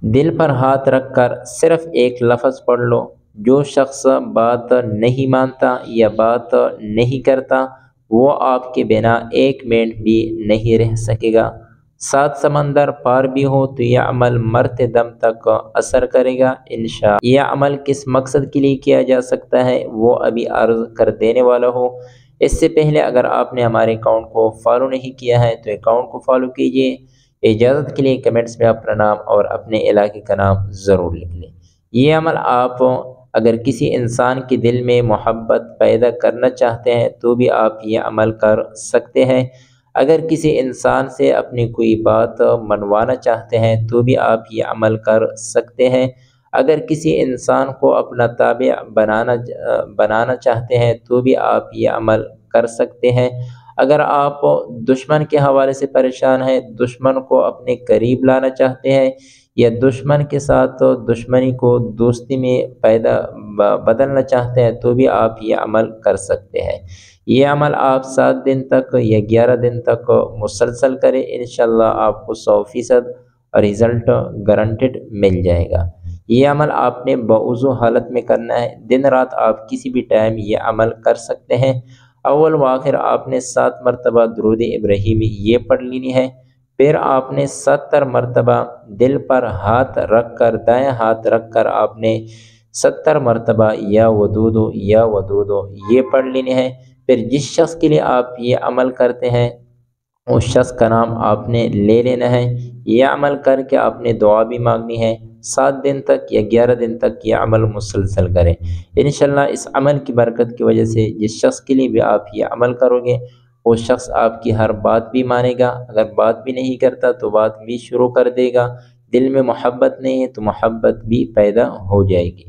دل پر ہاتھ رکھ کر صرف ایک لفظ پڑھ لو، جو شخص بات نہیں مانتا یا بات نہیں کرتا وہ آپ کے بنا ایک منٹ بھی نہیں رہ سکے گا۔ سات سمندر پار بھی ہو تو یہ عمل مرتے دم تک اثر کرے گا انشاءاللہ۔ یہ عمل کس مقصد کے لیے کیا جا سکتا ہے وہ ابھی عرض کر دینے والا ہوں۔ اس سے پہلے اگر آپ نے ہمارے اکاؤنٹ کو فالو نہیں کیا ہے تو اکاؤنٹ کو فالو کیجیے۔ اجازت کے لیے کمنٹس میں اپنا نام اور اپنے علاقے کا نام ضرور لکھ لیں۔ یہ عمل آپ اگر کسی انسان کے دل میں محبت پیدا کرنا چاہتے ہیں تو بھی آپ یہ عمل کر سکتے ہیں۔ اگر کسی انسان سے اپنی کوئی بات منوانا چاہتے ہیں تو بھی آپ یہ عمل کر سکتے ہیں۔ اگر کسی انسان کو اپنا تابع بنانا چاہتے ہیں تو بھی آپ یہ عمل کر سکتے ہیں۔ اگر آپ دشمن کے حوالے سے پریشان ہیں، دشمن کو اپنے قریب لانا چاہتے ہیں یا دشمن کے ساتھ دشمنی کو دوستی میں بدلنا چاہتے ہیں تو بھی آپ یہ عمل کر سکتے ہیں۔ یہ عمل آپ 7 دن تک یا 11 دن تک مسلسل کریں، انشاءاللہ آپ کو 100% رزلٹ گارنٹیڈ مل جائے گا۔ یہ عمل آپ نے بعضو حالت میں کرنا ہے، دن رات آپ کسی بھی ٹائم یہ عمل کر سکتے ہیں۔ اول و آخر آپ نے 7 مرتبہ درود ابراہیمی یہ پڑھ لینی ہے، پھر آپ نے 70 مرتبہ دل پر ہاتھ رکھ کر دائیں ہاتھ رکھ کر آپ نے 70 مرتبہ یا ودودو یا ودودو یہ پڑھ لینے ہیں۔ پھر جس شخص کے لیے آپ یہ عمل کرتے ہیں اس شخص کا نام آپ نے لے لینا ہے۔ یہ عمل کر کے آپ نے دعا بھی مانگنی ہے۔ 7 دن تک یا 11 دن تک یہ عمل مسلسل کریں، انشاءاللہ اس عمل کی برکت کی وجہ سے جس شخص کے لیے بھی آپ یہ عمل کرو گے وہ شخص آپ کی ہر بات بھی مانے گا، اگر بات بھی نہیں کرتا تو بات بھی شروع کر دے گا، دل میں محبت نہیں ہے تو محبت بھی پیدا ہو جائے گی۔